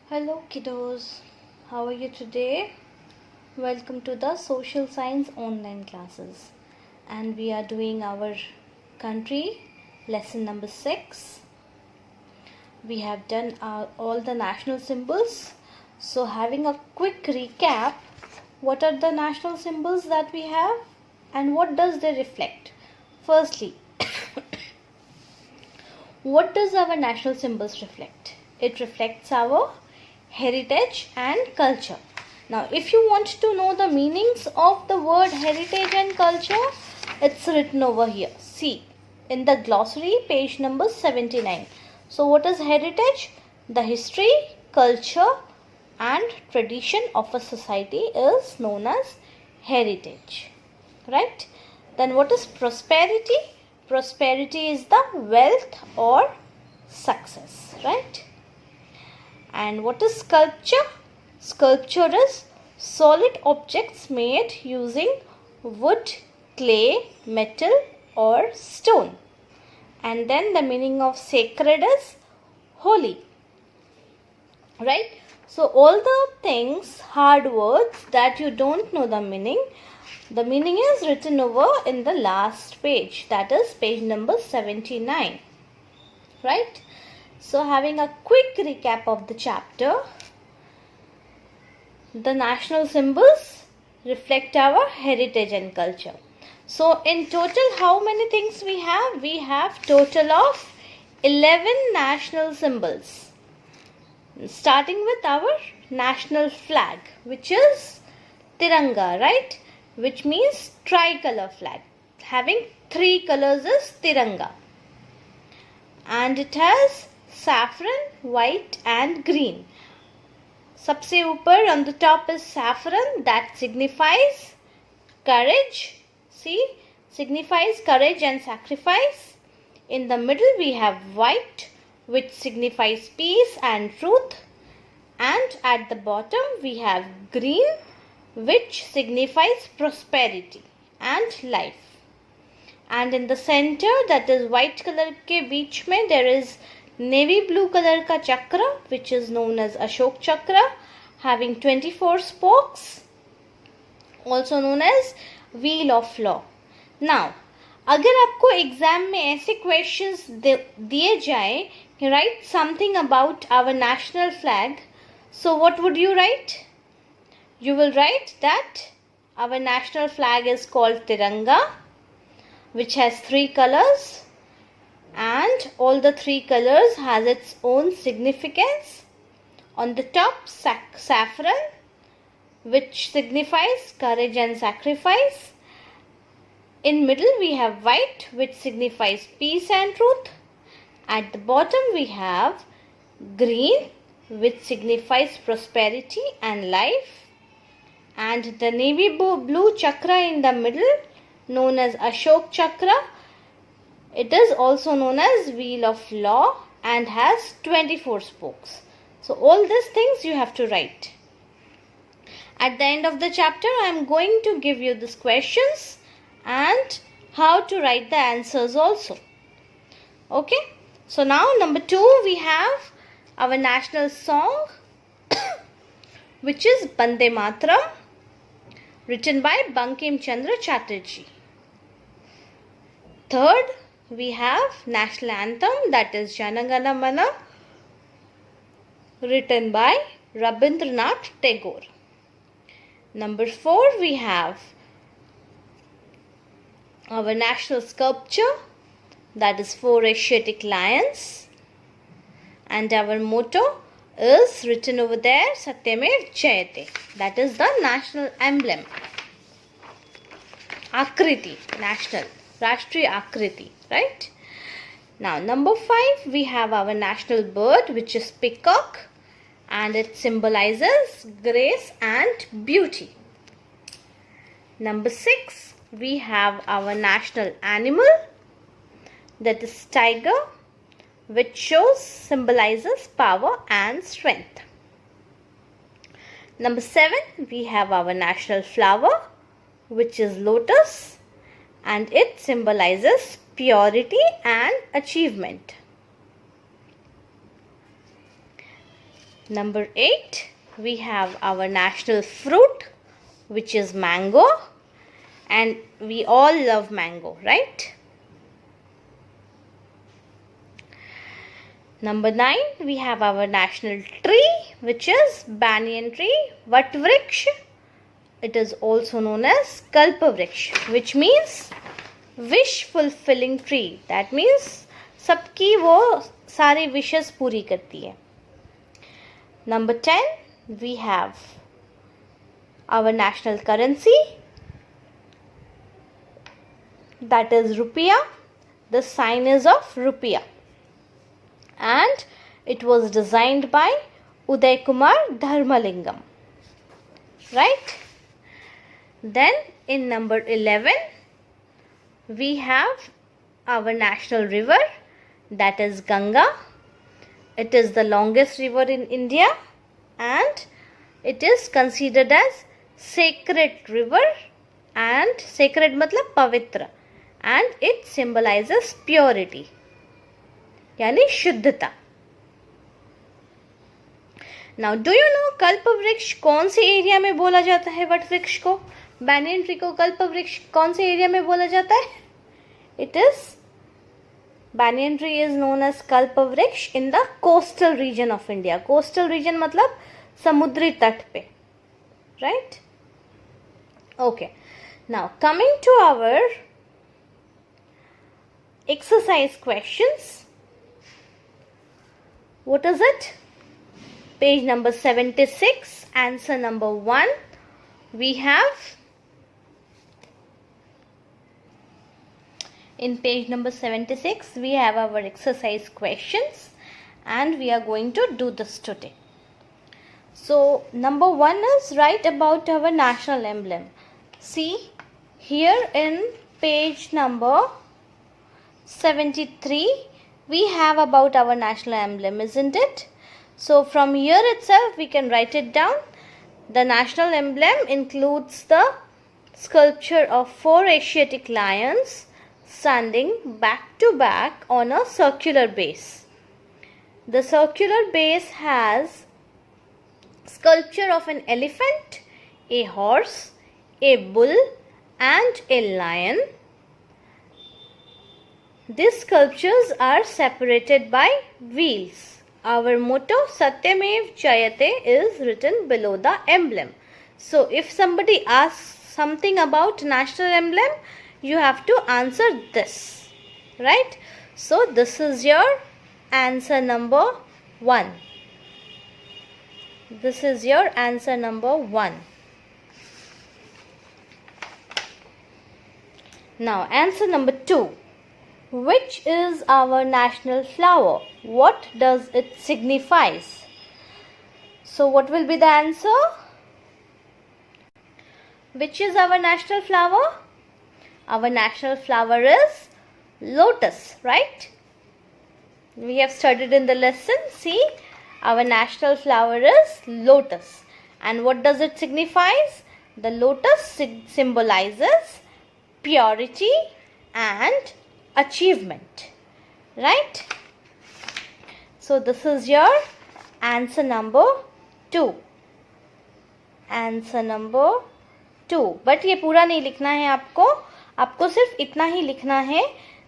Hello kiddos, how are you today? Welcome to the social science online classes, and we are doing our country lesson number 6. We have done all the national symbols. So having a quick recap, what are the national symbols that we have and what does they reflect? Firstly, what does our national symbols reflect? It reflects our heritage and culture. Now, if you want to know the meanings of the word heritage and culture, it's written over here. See, in the glossary, page number 79. So, what is heritage? The history, culture, and tradition of a society is known as heritage. Right? Then, what is prosperity? Prosperity is the wealth or success. Right? And what is sculpture? Sculpture is solid objects made using wood, clay, metal or stone. And then the meaning of sacred is holy. Right? So all the things, hard words that you don't know the meaning is written over in the last page. That is page number 79. Right? So having a quick recap of the chapter, the national symbols reflect our heritage and culture. So in total, how many things we have? We have total of 11 national symbols. Starting with our national flag, which is Tiranga, right? Which means tricolor flag. Having 3 colors is Tiranga. And it has saffron, white and green. सबसे ऊपर on the top is saffron, that signifies courage. See, signifies courage and sacrifice. In the middle we have white, which signifies peace and truth. And at the bottom we have green, which signifies prosperity and life. And in the center, that is white color के बीच में, there is navy blue color का chakra, which is known as Ashok chakra, having 24 spokes, also known as wheel of law. Now, अगर आपको exam में ऐसे questions दिए जाए, write something about our national flag, so what would you write? You will write that our national flag is called Tiranga, which has 3 colors, and all the 3 colors has its own significance. On the top, saffron, which signifies courage and sacrifice. In middle we have white, which signifies peace and truth. At the bottom we have green, which signifies prosperity and life. And the navy blue chakra in the middle, known as Ashok chakra, it is also known as wheel of law and has 24 spokes. So all these things you have to write. At the end of the chapter, I am going to give you these questions and how to write the answers also. Okay. So now number 2, we have our national song, which is Bande Mataram, written by Bankim Chandra Chatterjee. Third, we have national anthem, that is Jana Gana Mana, written by Rabindranath Tagore. Number 4, we have our national sculpture, that is 4 Asiatic lions. And our motto is written over there, Satyamev Jayate. That is the national emblem. Akriti, national, Rashtriya Akriti, right? Now, number 5, we have our national bird, which is peacock, and it symbolizes grace and beauty. Number 6, we have our national animal, that is tiger, which symbolizes power and strength. Number 7, we have our national flower, which is lotus, and it symbolizes purity and achievement. Number 8, we have our national fruit, which is mango, and we all love mango, right? Number 9, we have our national tree, which is banyan tree, Vatvriksha. It is also known as Kalpavriksha, which means wish fulfilling tree. That means सबकी वो सारी wishes पूरी करती है. Number 10, we have our national currency, that is rupiah. The sign is of rupiah, and it was designed by Uday Kumar Dharmalingam, right? Then in number 11, we have our national river, that is Ganga. It is the longest river in India, and it is considered as sacred river, and sacred matlab pavitra, and it symbolizes purity, यानी शुद्धता. Now, do you know कल्पवृक्ष कौन से area में बोला जाता है? What वृक्ष को, बैनियन ट्री को कल्पवृक्ष कौन से एरिया में बोला जाता है? It is banyan tree is known as kalpavriksha in the coastal region of India. Coastal region मतलब समुद्री तट पे, right? Okay. Now coming to our exercise questions. What is it? Page number 76, answer number 1. We have in page number 76, we have our exercise questions, and we are going to do this today. So, number 1 is write about our national emblem. See, here in page number 73, we have about our national emblem, isn't it? So, from here itself, we can write it down. The national emblem includes the sculpture of 4 Asiatic lions standing back to back on a circular base. The circular base has sculpture of an elephant, a horse, a bull, and a lion. These sculptures are separated by wheels. Our motto Satyamev Jayate is written below the emblem. So if somebody asks something about national emblem, you have to answer this, right? So this is your answer number 1. This is your answer number 1. Now answer number 2. Which is our national flower? What does it signifies? So what will be the answer? Which is our national flower? Our national flower is lotus, right? We have studied in the lesson. See, our national flower is lotus. And what does it signifies? The lotus symbolizes purity and achievement, right? So this is your answer number 2. Answer number 2. But ये पूरा नहीं लिखना है आपको सिर्फ इतना ही लिखना है.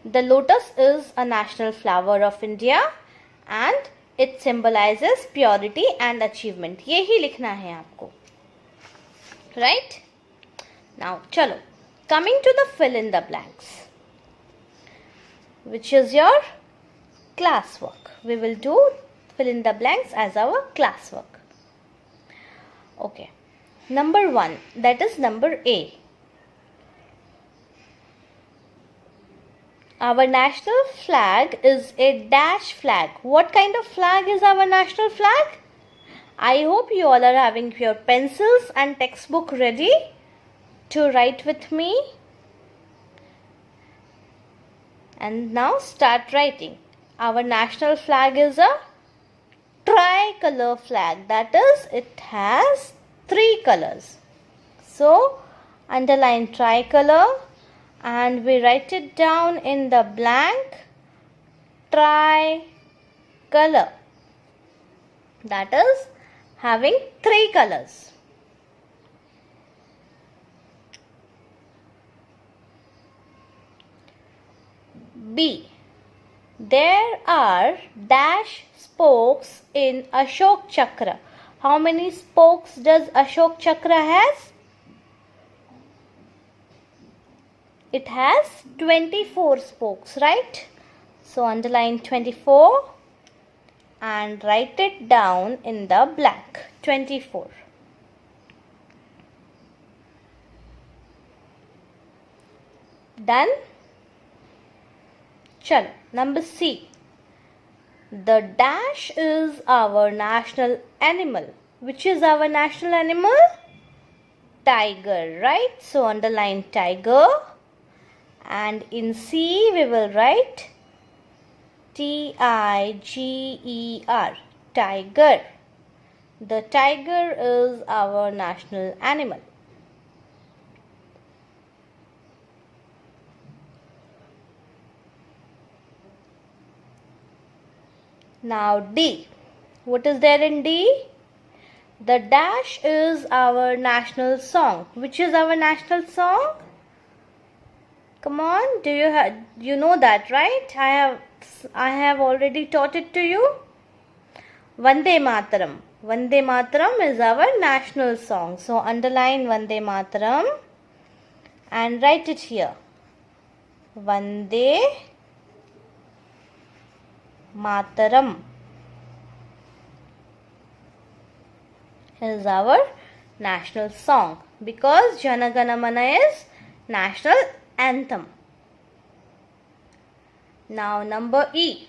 The lotus is a national flower of India and it symbolizes purity and achievement. ये ही लिखना है आपको, right? Now चलो, coming to the fill in the blanks, which is your classwork. We will do fill in the blanks as our classwork. Okay. Number 1, that is number A. Our national flag is a dash flag. What kind of flag is our national flag? I hope you all are having your pencils and textbook ready to write with me. And now start writing. Our national flag is a tricolor flag. That is, it has 3 colors. So, underline tricolor and we write it down in the blank, tricolor. That is having 3 colors. B. There are dash spokes in Ashok Chakra. How many spokes does Ashok Chakra has? It has 24 spokes, right? So underline 24 and write it down in the blank. 24. Done? Chalo. Number C. The dash is our national animal. Which is our national animal? Tiger, right? So underline tiger. And in C we will write Tiger. Tiger. The tiger is our national animal. Now D. What is there in D? The dash is our national song. Which is our national song? Come on, you know that, right? I have already taught it to you. Vande Mataram. Vande Mataram is our national song. So underline Vande Mataram and write it here. Vande Mataram is our national song because Jana Gana Mana is national anthem. Now number E.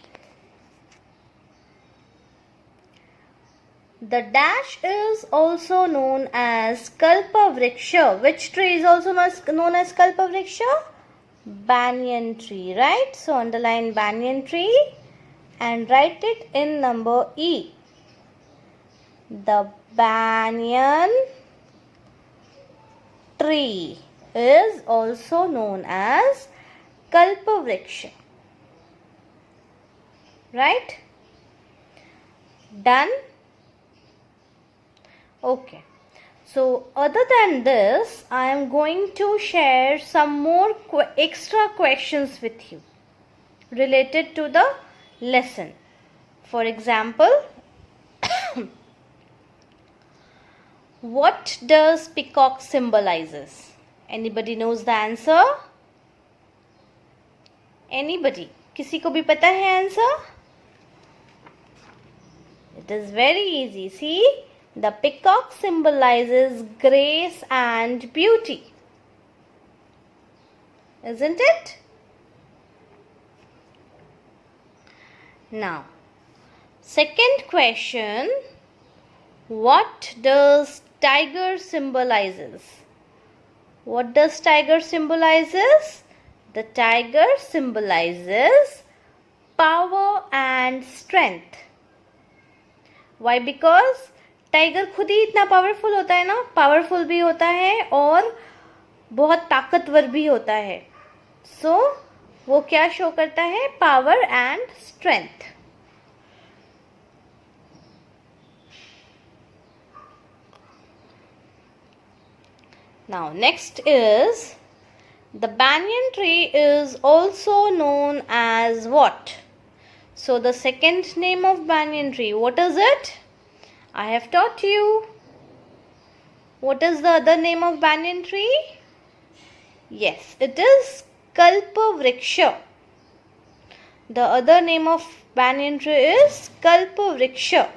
The dash is also known as Kalpa Vriksha. Which tree is also known as Kalpa Vriksha? Banyan tree, right? So underline banyan tree and write it in number E. The banyan tree is also known as Kalpa Vriksha. Right? Done? Okay. So other than this, I am going to share some more extra questions with you related to the lesson. For example, what does peacock symbolizes? Anybody knows the answer? Anybody? किसी को भी पता है answer? It is very easy. See, the peacock symbolizes grace and beauty. Isn't it? Now, second question. What does tiger symbolizes? What does tiger symbolizes? The tiger symbolizes power and strength. Why? Because tiger खुद ही इतना powerful होता है ना, powerful भी होता है और बहुत ताकतवर भी होता है. सो वो क्या शो करता है? Power and strength. Now next is the banyan tree is also known as what? So the second name of banyan tree, what is it? I have taught you. What is the other name of banyan tree? Yes, it is Kalpa Vriksha. The other name of banyan tree is Kalpa Vriksha.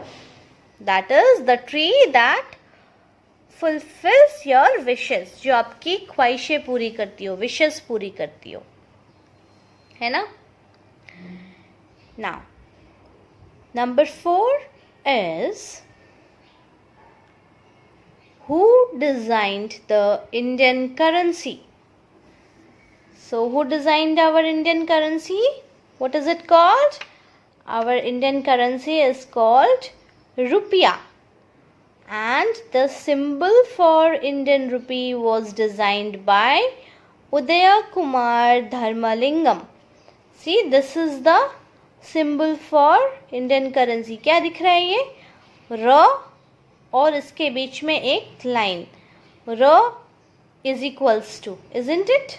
That is the tree that fulfills your wishes. जो आपकी ख्वाहिशें पूरी करती हो, wishes पूरी करती हो, है ना? Now, number 4 is who designed the Indian currency? So, who designed our Indian currency? What is it called? Our Indian currency is called Rupiah. And the symbol for Indian rupee was designed by Udaya Kumar Dharmalingam. See, this is the symbol for Indian currency. क्या दिख रहा है ये? R और इसके बीच में एक लाइन, र is equals to, isn't it?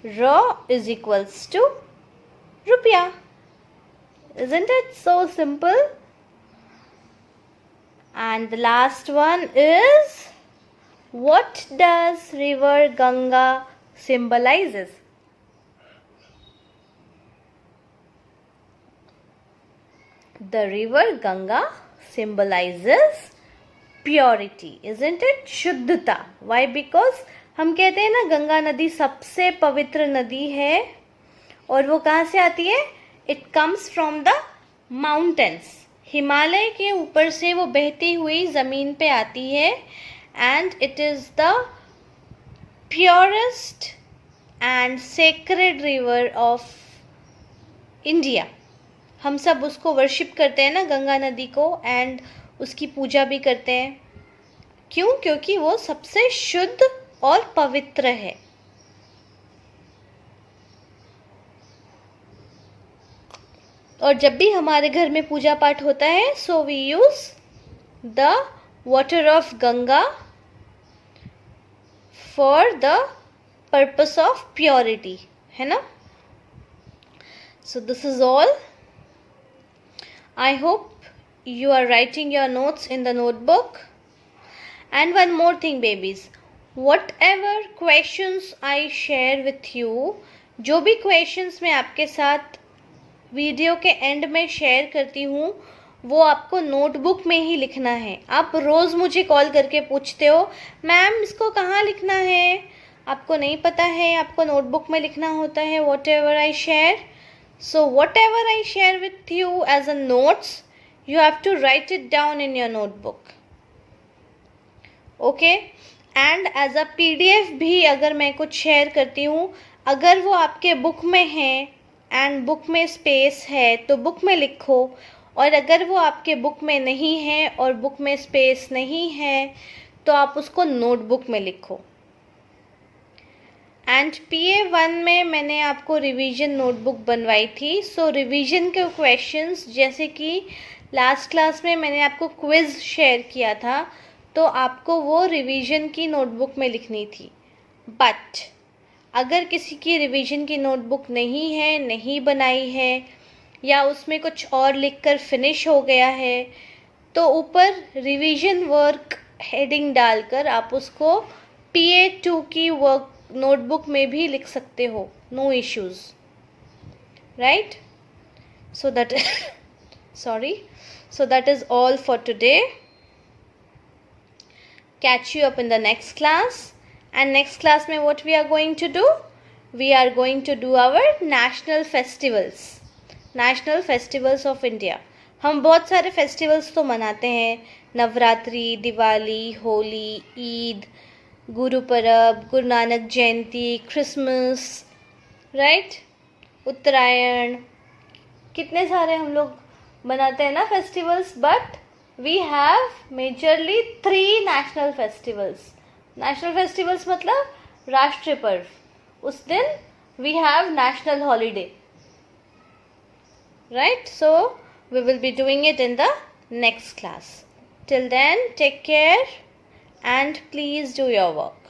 र इज इक्वल्स टू रुपया. Isn't it so simple? And the last one is, what does river Ganga symbolizes? The river Ganga symbolizes purity, isn't it? शुद्धता. Why? Because हम कहते हैं ना, गंगा नदी सबसे पवित्र नदी है. और वो कहाँ से आती है? It comes from the mountains. Himalaya के ऊपर से वो बहती हुई ज़मीन पे आती है. And it is the purest and sacred river of India. हम सब उसको वर्शिप करते हैं ना, गंगा नदी को, एंड उसकी पूजा भी करते हैं. क्यों? क्योंकि वो सबसे शुद्ध और पवित्र है. और जब भी हमारे घर में पूजा पाठ होता है, so we use the water of Ganga for the purpose of purity, है ना. So this is all. I hope you are writing your notes in the notebook. And one more thing, babies. Whatever questions I share with you, जो भी questions मैं आपके साथ video के and में share करती हूँ, वो आपको नोटबुक में ही लिखना है. आप रोज़ मुझे कॉल करके पूछते हो, मैम इसको कहाँ लिखना है? आपको नहीं पता है, आपको नोटबुक में लिखना होता है. Whatever I share, so whatever I share with you as a notes, you have to write it down in your notebook. Okay? And as a PDF भी अगर मैं कुछ शेयर करती हूँ, अगर वो आपके बुक में है एंड बुक में स्पेस है तो बुक में लिखो, और अगर वो आपके बुक में नहीं है और बुक में स्पेस नहीं है तो आप उसको नोटबुक में लिखो. एंड PA1 में मैंने आपको रिवीजन नोटबुक बनवाई थी. सो रिवीजन के क्वेश्चंस, जैसे कि लास्ट क्लास में मैंने आपको क्विज़ शेयर किया था, तो आपको वो रिवीजन की नोटबुक में लिखनी थी. बट अगर किसी की रिवीजन की नोटबुक नहीं है, नहीं बनाई है, या उसमें कुछ और लिखकर फिनिश हो गया है, तो ऊपर रिवीजन वर्क हेडिंग डालकर आप उसको PA2 की वर्क नोटबुक में भी लिख सकते हो. No issues, right? So that so that is all for today. Catch you up in the next class. And next class में what we are going to do? We are going to do our national festivals. National festivals of India. हम बहुत सारे festivals तो मनाते हैं. Navratri, Diwali, Holi, Eid, Guru Parab, Guru Nanak Jayanti, Christmas, right, Uttarayan, कितने सारे हम लोग मनाते हैं ना festivals. But we have majorly 3 national festivals. National festivals मतलब राष्ट्रीय पर्व. उस दिन we have national holiday, right. So we will be doing it in the next class. Till then, take care and please do your work,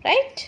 right?